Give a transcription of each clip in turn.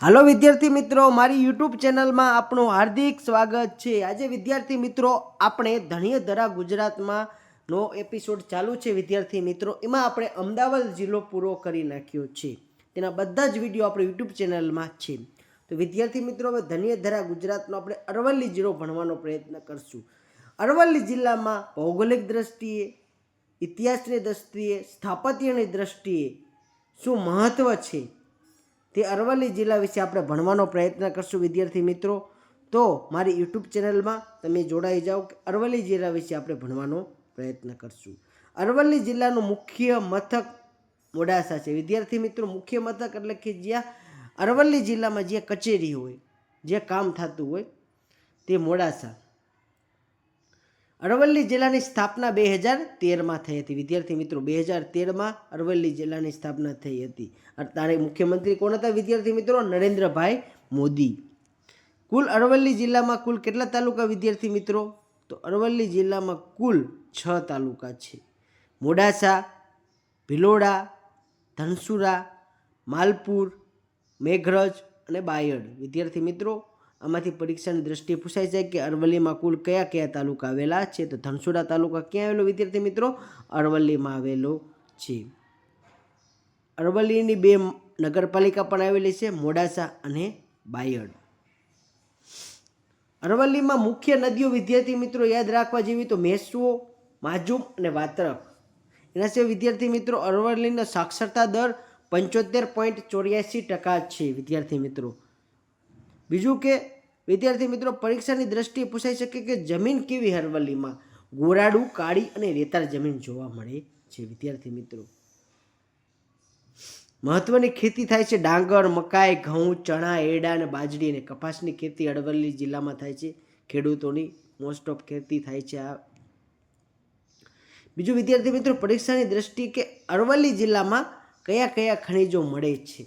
હાલો વિદ્યાર્થી મિત્રો, મારી યુટ્યુબ ચેનલમાં આપનું હાર્દિક સ્વાગત છે। આજે વિદ્યાર્થી મિત્રો આપણે ધણિયાધરા ગુજરાતમાં નો એપિસોડ ચાલુ છે। વિદ્યાર્થી મિત્રો એમાં આપણે અમદાવાદ જિલ્લો પૂરો કરી નાખ્યો છે। તેના બધા જ વિડીયો આપણે યુટ્યુબ ચેનલમાં છે। તો વિદ્યાર્થી મિત્રો હવે ધણિયાધરા ગુજરાતનો આપણે અરવલ્લી જિલ્લો ભણવાનો પ્રયત્ન કરશું। અરવલ્લી જિલ્લામાં ભૌગોલિક દ્રષ્ટિએ, ઇતિહાસની દ્રષ્ટિએ, સ્થાપત્યની દ્રષ્ટિએ શું મહત્ત્વ છે તે અરવલ્લી જિલ્લા વિશે આપણે ભણવાનો પ્રયત્ન કરશું। વિદ્યાર્થી મિત્રો તો મારી યુટ્યુબ ચેનલમાં તમે જોડાઈ જાઓ કે અરવલ્લી જિલ્લા વિશે આપણે ભણવાનો પ્રયત્ન કરશું। અરવલ્લી જિલ્લાનું મુખ્ય મથક મોડાસા છે। વિદ્યાર્થી મિત્રો મુખ્ય મથક એટલે કે જ્યાં અરવલ્લી જિલ્લામાં જે કચેરી હોય, જે કામ થતું હોય તે મોડાસા। અરવલ્લી જિલ્લાની સ્થાપના 2013માં થઈ હતી। વિદ્યાર્થી મિત્રો 2013માં અરવલ્લી જિલ્લાની સ્થાપના થઈ હતી। તારે મુખ્યમંત્રી કોણ હતા વિદ્યાર્થી મિત્રો? નરેન્દ્રભાઈ મોદી। કુલ અરવલ્લી જિલ્લામાં કુલ કેટલા તાલુકા વિદ્યાર્થી મિત્રો? તો અરવલ્લી જિલ્લામાં કુલ 6 તાલુકા છે। મોડાસા, ભિલોડા, ધનસુરા, માલપુર, મેઘરજ અને બાયડ। વિદ્યાર્થી મિત્રો આમાંથી પરીક્ષાની દ્રષ્ટિએ પૂછાઈ જાય કે અરવલ્લીમાં કુલ કયા કયા તાલુકા આવેલા છે? તો ધનસુરા તાલુકા ક્યાં આવેલો વિદ્યાર્થી મિત્રો? અરવલ્લીમાં આવેલો છે। અરવલ્લીની 2 નગરપાલિકા પણ આવેલી છે, મોડાસા અને બાયડ। અરવલ્લીમાં મુખ્ય નદીઓ વિદ્યાર્થી મિત્રો યાદ રાખવા જેવી તો મેસવો, માજુમ અને વાત્રક। એના સિવાય વિદ્યાર્થી મિત્રો અરવલ્લીનો સાક્ષરતા દર 75.84% છે વિદ્યાર્થી મિત્રો। બીજું કે વિદ્યાર્થી મિત્રો પરીક્ષાની દ્રષ્ટિએ પૂછાઈ શકે કે જમીન કેવી અરવલ્લીમાં? ગોરાડું, કાળી અને રેતાળ જમીન જોવા મળે છે વિદ્યાર્થી મિત્રો। મહત્વની ખેતી થાય છે ડાંગર, મકાઈ, ઘઉં, ચણા, એરડા અને બાજરી અને કપાસની ખેતી અરવલ્લી જિલ્લામાં થાય છે। ખેડૂતોની મોસ્ટ ઓફ ખેતી થાય છે આ। બીજું વિદ્યાર્થી મિત્રો પરીક્ષાની દ્રષ્ટિએ કે અરવલ્લી જિલ્લામાં કયા કયા ખનિજો મળે છે?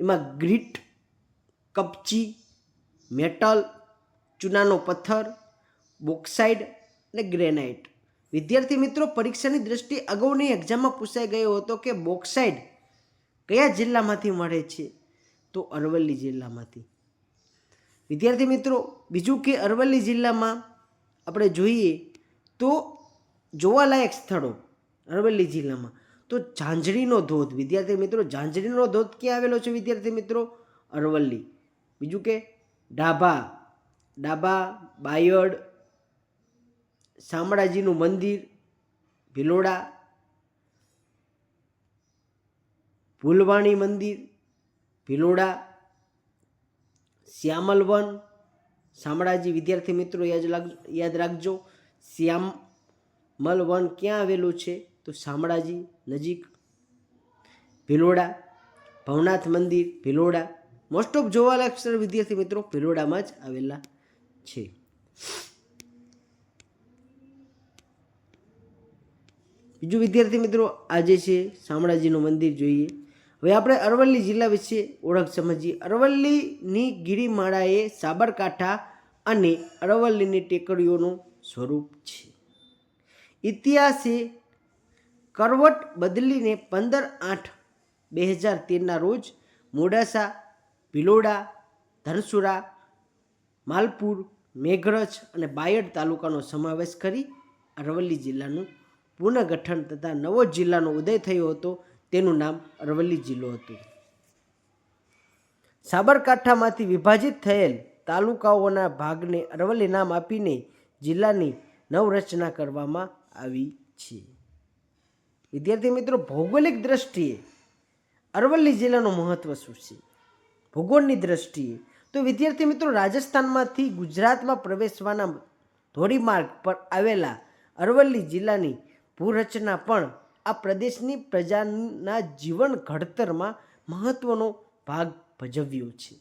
એમાં ગ્રીટ, કપચી, મેટલ, ચૂનાનો પથ્થર, બોક્સાઇડ અને ગ્રેનાઇટ। વિદ્યાર્થી મિત્રો પરીક્ષાની દ્રષ્ટિએ અગાઉની એક્ઝામમાં પૂછાઈ ગયો હતો કે બોક્સાઇડ કયા જિલ્લામાંથી મળે છે? તો અરવલ્લી જિલ્લામાંથી। વિદ્યાર્થી મિત્રો બીજું કે અરવલ્લી જિલ્લામાં આપણે જોઈએ તો જોવાલાયક સ્થળો અરવલ્લી જિલ્લામાં તો ઝાંઝરીનો ધોધ। વિદ્યાર્થી મિત્રો ઝાંઝરીનો ધોધ ક્યાં આવેલો છે વિદ્યાર્થી મિત્રો? અરવલ્લી। બીજું કે ડાબા, બાયડ, શામળાજીનું મંદિર, ભિલોડા, ભૂલવાણી મંદિર, ભિલોડા, શ્યામલવન, શામળાજી। વિદ્યાર્થી મિત્રો યાદ રાખજો શ્યામલવન ક્યાં આવેલું છે? તો શામળાજી નજીક। ભિલોડા, ભવનાથ મંદિર, ભિલોડા। મોસ્ટ ઓફ જોવાલાયક સ્થળ વિદ્યાર્થી મિત્રો ભિલોડામાં જ આવેલા છે। બીજું વિદ્યાર્થી મિત્રો આજે છે શામળાજીનું મંદિર જોઈએ। હવે આપણે અરવલ્લી જિલ્લા વિશે ઓળખ સમજીએ। અરવલ્લીની ગિરિમાળાએ સાબરકાંઠા અને અરવલ્લીની ટેકરીઓનું સ્વરૂપ છે। ઇતિહાસે કરવટ બદલીને 15/8/2013ના રોજ મોડાસા, ભિલોડા, ધનસુરા, માલપુર, મેઘરજ અને બાયડ તાલુકાનો સમાવેશ કરી અરવલ્લી જિલ્લાનું પુનઃગઠન તથા નવો જિલ્લાનો ઉદય થયો હતો। તેનું નામ અરવલ્લી જિલ્લો હતું। સાબરકાંઠામાંથી વિભાજિત થયેલ તાલુકાઓના ભાગને અરવલ્લી નામ આપીને જિલ્લાની નવરચના કરવામાં આવી છે। વિદ્યાર્થી મિત્રો ભૌગોલિક દ્રષ્ટિએ અરવલ્લી જિલ્લાનું મહત્વ શું છે? ભૂગોળની દ્રષ્ટિએ તો વિદ્યાર્થી મિત્રો રાજસ્થાનમાંથી ગુજરાતમાં પ્રવેશવાના ધોરીમાર્ગ પર આવેલા અરવલ્લી જિલ્લાની ભૂરચના પણ આ પ્રદેશની પ્રજાના જીવન ઘડતરમાં મહત્વનો ભાગ ભજવ્યો છે।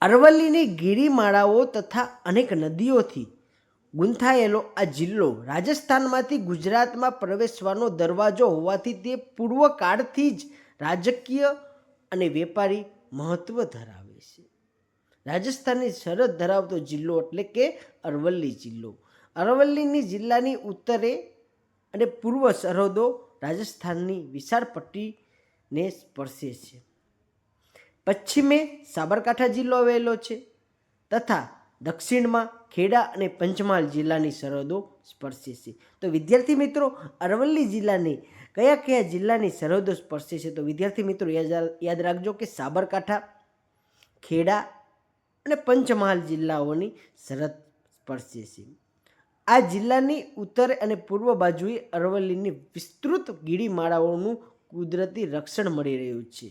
અરવલ્લીની ગિરિમાળાઓ તથા અનેક નદીઓથી ગૂંથાયેલો આ જિલ્લો રાજસ્થાનમાંથી ગુજરાતમાં પ્રવેશવાનો દરવાજો હોવાથી તે પૂર્વ કાળથી જ રાજકીય અને વેપારી મહત્વ ધરાવે છે। રાજસ્થાનની સરહદ ધરાવતો જિલ્લો એટલે કે અરવલ્લી જિલ્લો। અરવલ્લીની જિલ્લાની ઉત્તરે અને પૂર્વ સરહદો રાજસ્થાનની વિશાળ પટ્ટી ને સ્પર્શે છે. પશ્ચિમે સાબરકાંઠા જિલ્લો આવેલો છે તથા દક્ષિણમાં ખેડા અને પંચમહાલ જિલ્લાની સરહદો સ્પર્શે છે. તો વિદ્યાર્થી મિત્રો, અરવલ્લી જિલ્લાની કયા કયા જિલ્લાની સરહદો સ્પર્શે છે? તો વિદ્યાર્થી મિત્રો યાદ રાખજો કે સાબરકાંઠા, ખેડા અને પંચમહાલ જિલ્લાઓની સરહદ સ્પર્શે છે. આ જિલ્લાની ઉત્તર અને પૂર્વ બાજુએ અરવલ્લીની વિસ્તૃત ગીરીમાળાઓનું કુદરતી રક્ષણ મળી રહ્યું છે.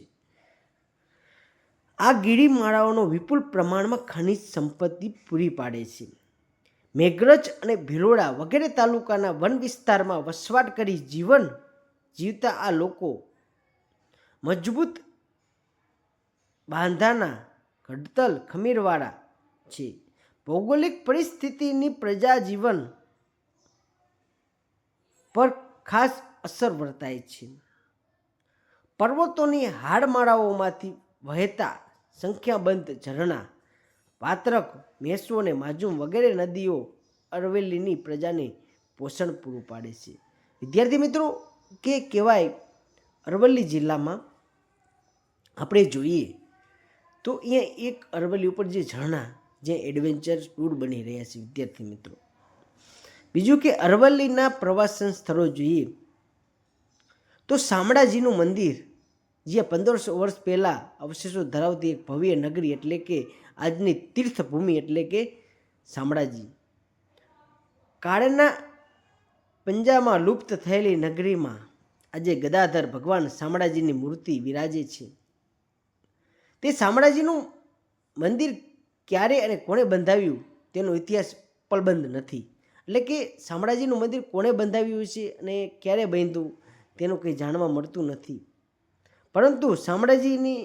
આ ગીરીમાળાઓનો વિપુલ પ્રમાણમાં ખનિજ સંપત્તિ પૂરી પાડે છે. મેઘરજ અને ભિલોડા વગેરે તાલુકાના વન વિસ્તારમાં વસવાટ કરી જીવન જીવતા આ લોકો મજબૂત બાંધાના ઘડતલ ખમીરવાળા છે. ભૌગોલિક પરિસ્થિતિની પ્રજા જીવન પર ખાસ અસર વર્તાય છે. પર્વતોની હાડમાળાઓમાંથી વહેતા સંખ્યાબંધ ઝરણા, વાત્રક, મેસો અને માજુમ વગેરે નદીઓ અરવલ્લીની પ્રજાને પોષણ પૂરું પાડે છે. વિદ્યાર્થી મિત્રો, કે કહેવાય અરવલ્લી જિલ્લામાં આપણે જોઈએ તો અહીંયા એક અરવલ્લી ઉપર જે ઝરણા જે એડવેન્ચર ટૂર બની રહ્યા છે વિદ્યાર્થી મિત્રો. બીજું કે અરવલ્લીના પ્રવાસન સ્થળો જોઈએ તો શામળાજીનું મંદિર, જે 1500 વર્ષ પહેલાં અવશેષો ધરાવતી એક ભવ્ય નગરી એટલે કે આજની તીર્થભૂમિ એટલે કે શામળાજી. કાળના પંજામાં લુપ્ત થયેલી નગરીમાં આજે ગદાધર ભગવાન શામળાજીની મૂર્તિ વિરાજે છે. તે શામળાજીનું મંદિર ક્યારે અને કોણે બંધાવ્યું તેનો ઇતિહાસ ઉપલબ્ધ નથી. એટલે કે શામળાજીનું મંદિર કોણે બંધાવ્યું છે અને ક્યારે બાંધ્યું તેનું કંઈ જાણવા મળતું નથી. પરંતુ શામળાજીની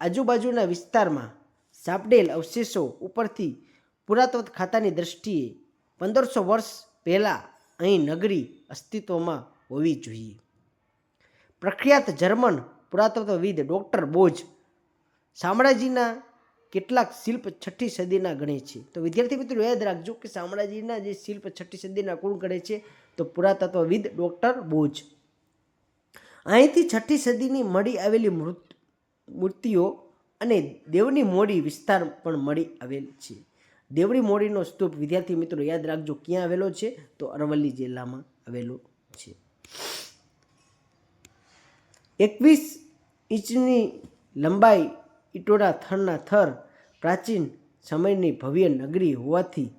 આજુબાજુના વિસ્તારમાં સાપડેલ અવશેષો ઉપરથી પુરાતત્વ ખાતાની દ્રષ્ટિએ 1500 વર્ષ પહેલાં અહીં નગરી અસ્તિત્વમાં હોવી જોઈએ. પ્રખ્યાત જર્મન પુરાતત્વવિદ ડૉક્ટર બોઝ શામળાજીના કેટલાક શિલ્પ 6ઠ્ઠી સદીના ગણે છે. તો વિદ્યાર્થી મિત્રો યાદ રાખજો કે શામળાજીના જે શિલ્પ 6ઠ્ઠી સદીના કોણ ગણે છે? તો પુરાતત્વવિદ ડૉક્ટર બોઝ. અહીંથી 6ઠ્ઠી સદીની મળી આવેલી મૂર્તિઓ અને દેવની મોડી વિસ્તાર પણ મળી આવેલ છે. દેવની મોડીનો સ્તૂપ વિદ્યાર્થી મિત્રો યાદ રાખજો ક્યાં આવેલો છે? તો અરવલ્લી જિલ્લામાં આવેલો છે. 21 ઇંચની લંબાઈ ઈંટોના થરના થર પ્રાચીન સમયની ભવ્ય નગરી હોવાથી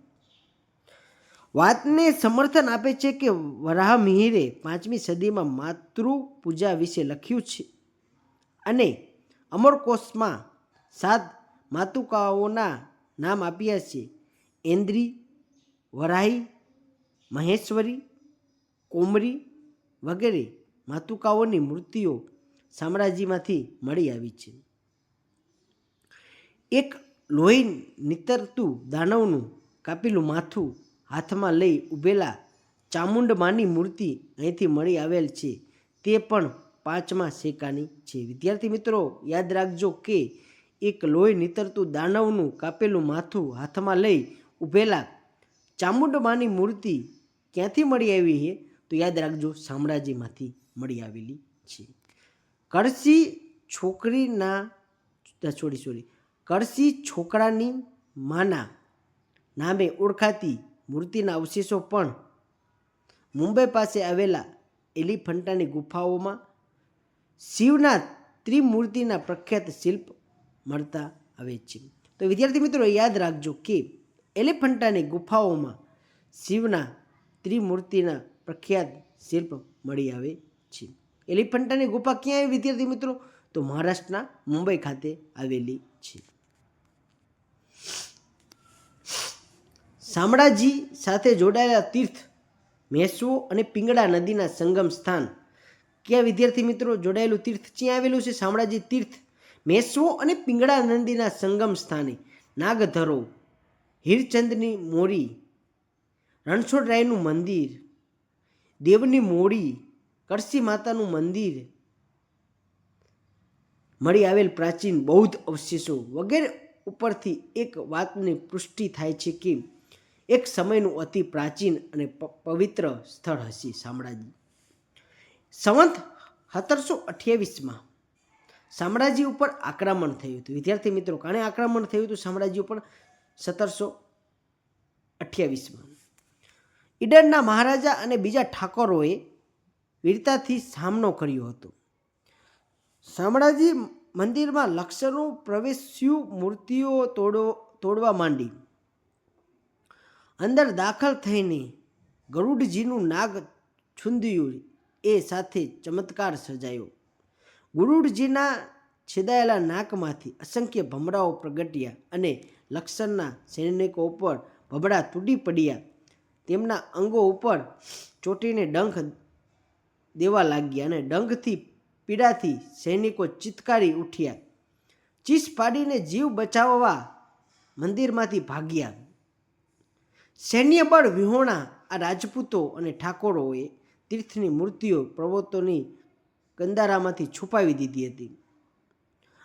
વાતને સમર્થન આપે છે કે વરાહમિહિરે 5મી સદીમાં માતૃ પૂજા વિશે લખ્યું છે અને અમરકોશમાં 7 માતુકાઓના નામ આપ્યા છે: ઐન્દ્રી, વરાહી, મહેશ્વરી, કોમરી વગેરે માતુકાઓની મૂર્તિઓ શામળાજીમાંથી મળી આવી છે. એક લોહી નીતરતું દાનવનું કાપેલું માથું હાથમાં લઈ ઊભેલા ચામુંડમાની મૂર્તિ અહીંથી મળી આવેલ છે. તે પણ 5મા શેકાની છે. વિદ્યાર્થી મિત્રો યાદ રાખજો કે એક લોહી નીતરતું દાનવનું કાપેલું માથું હાથમાં લઈ ઊભેલા ચામુંડમાની મૂર્તિ ક્યાંથી મળી આવી છે? તો યાદ રાખજો શામળાજીમાંથી મળી આવેલી છે. કળશી છોકરાની માના નામે ઓળખાતી મૂર્તિના અવશેષો પણ મુંબઈ પાસે આવેલા એલિફન્ટાની ગુફાઓમાં શિવના ત્રિમૂર્તિના પ્રખ્યાત શિલ્પ મળતા આવે છે. તો વિદ્યાર્થી મિત્રો યાદ રાખજો કે એલિફન્ટાની ગુફાઓમાં શિવના ત્રિમૂર્તિના પ્રખ્યાત શિલ્પ મળી આવે છે. એલિફન્ટાની ગુફા ક્યાં આવી વિદ્યાર્થી મિત્રો? તો મહારાષ્ટ્રના મુંબઈ ખાતે આવેલી છે. શામળાજી સાથે જોડાયેલા તીર્થ મેસો અને પિંગળા નદીના સંગમ સ્થાન ક્યાં વિદ્યાર્થી મિત્રો જોડાયેલું તીર્થ ક્યાં આવેલું છે? શામળાજી તીર્થ મેસો અને પિંગળા નદીના સંગમ સ્થાને નાગધરો, હીરચંદની મોરી, રણછોડરાયનું મંદિર, દેવની મોડી, કળશી માતાનું મંદિર મળી આવેલ પ્રાચીન બૌદ્ધ અવશેષો વગેરે ઉપરથી એક વાતની પુષ્ટિ થાય છે કે એક સમયનું અતિ પ્રાચીન અને પવિત્ર સ્થળ હશે શામળાજી. સંવત 1728માં શામળાજી ઉપર આક્રમણ થયું હતું. વિદ્યાર્થી મિત્રો, કાણે આક્રમણ થયું હતું શામળાજી ઉપર? 1728માં. ઈડરના મહારાજા અને બીજા ઠાકોરોએ વીરતાથી સામનો કર્યો હતો. શામળાજી મંદિરમાં લક્ષણો પ્રવેશ્યું, મૂર્તિઓ તોડવા માંડી. અંદર દાખલ થઈને ગરુડજીનું નાગ છુંદ્યું, એ સાથે ચમત્કાર સર્જાયો. ગરુડજીના છેદાયેલા નાકમાંથી અસંખ્ય ભમરાઓ પ્રગટ્યા અને લક્ષણના સૈનિકો ઉપર ભમરા તૂટી પડ્યા. તેમના અંગો ઉપર ચોંટીને ડંખ દેવા લાગ્યા અને ડંખથી પીડાથી સૈનિકો ચિત્કારી ઉઠ્યા. ચીસ પાડીને જીવ બચાવવા મંદિરમાંથી ભાગ્યા. સૈન્ય બળ વિહોણા આ રાજપૂતો અને ઠાકોરોએ તીર્થની મૂર્તિઓ પર્વતોની કંદારામાંથી છુપાવી દીધી હતી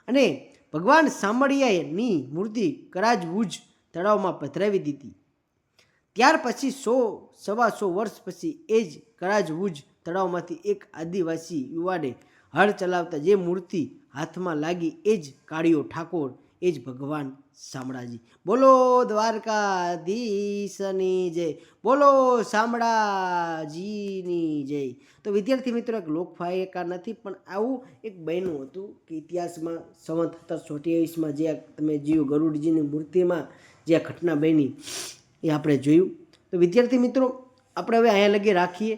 અને ભગવાન શામળિયાની મૂર્તિ કરાજભુજ તળાવમાં પધરાવી દીધી. ત્યાર પછી 100-125 વર્ષ પછી એ જ કરાજભુજ તળાવમાંથી એક આદિવાસી યુવાને હળ ચલાવતા જે મૂર્તિ હાથમાં લાગી, એ જ કાળિયો ઠાકોર, એ જ ભગવાન શામળાજી. બોલો દ્વારકાધીશની જય, બોલો શામળાજીની જય. તો વિદ્યાર્થી મિત્રો, એક લોકવાયકા નથી પણ આવું એક બન્યું હતું કે ઇતિહાસમાં 1728માં જે તમે જોયું ગરુડજીની મૂર્તિમાં જે આ ઘટના બની એ આપણે જોયું. તો વિદ્યાર્થી મિત્રો, આપણે હવે અહીંયા લગી રાખીએ.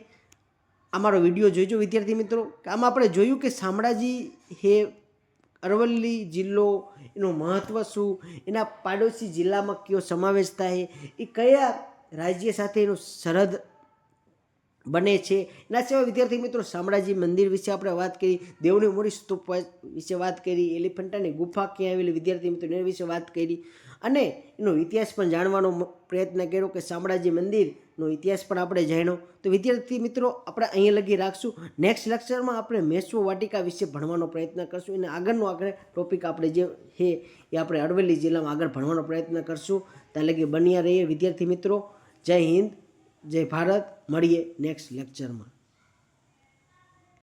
અમારો વિડીયો જોઈજો વિદ્યાર્થી મિત્રો. આમાં આપણે જોયું કે શામળાજી હે અરવલ્લી જિલ્લો, એનું મહત્ત્વ શું, એના પાડોશી જિલ્લામાં કયો સમાવેશ થાય, એ કયા રાજ્ય સાથે એનું સરહદ બને છે. એના સિવાય વિદ્યાર્થી મિત્રો શામળાજી મંદિર વિશે આપણે વાત કરી, દેવની મોરી સ્તૂપ વિશે વાત કરી, એલિફન્ટાની ગુફા ક્યાં આવેલી વિદ્યાર્થી મિત્રો એના વિશે વાત કરી અને એનો ઇતિહાસ પણ જાણવાનો પ્રયત્ન કર્યો કે શામળાજી મંદિરનો ઇતિહાસ પણ આપણે જાણ્યો. તો વિદ્યાર્થી મિત્રો, આપણે અહીંયા લગી રાખશું. નેક્સ્ટ લેક્ચરમાં આપણે મેશ્વો વાટિકા વિશે ભણવાનો પ્રયત્ન કરશું. એને આગળ ટોપિક આપણે જે છે એ આપણે અરવલ્લી જિલ્લામાં આગળ ભણવાનો પ્રયત્ન કરશું. ત્યાં લગી બન્યા રહીએ વિદ્યાર્થી મિત્રો. જય હિન્દ, જય ભારત. મળીએ નેક્સ્ટ લેક્ચરમાં.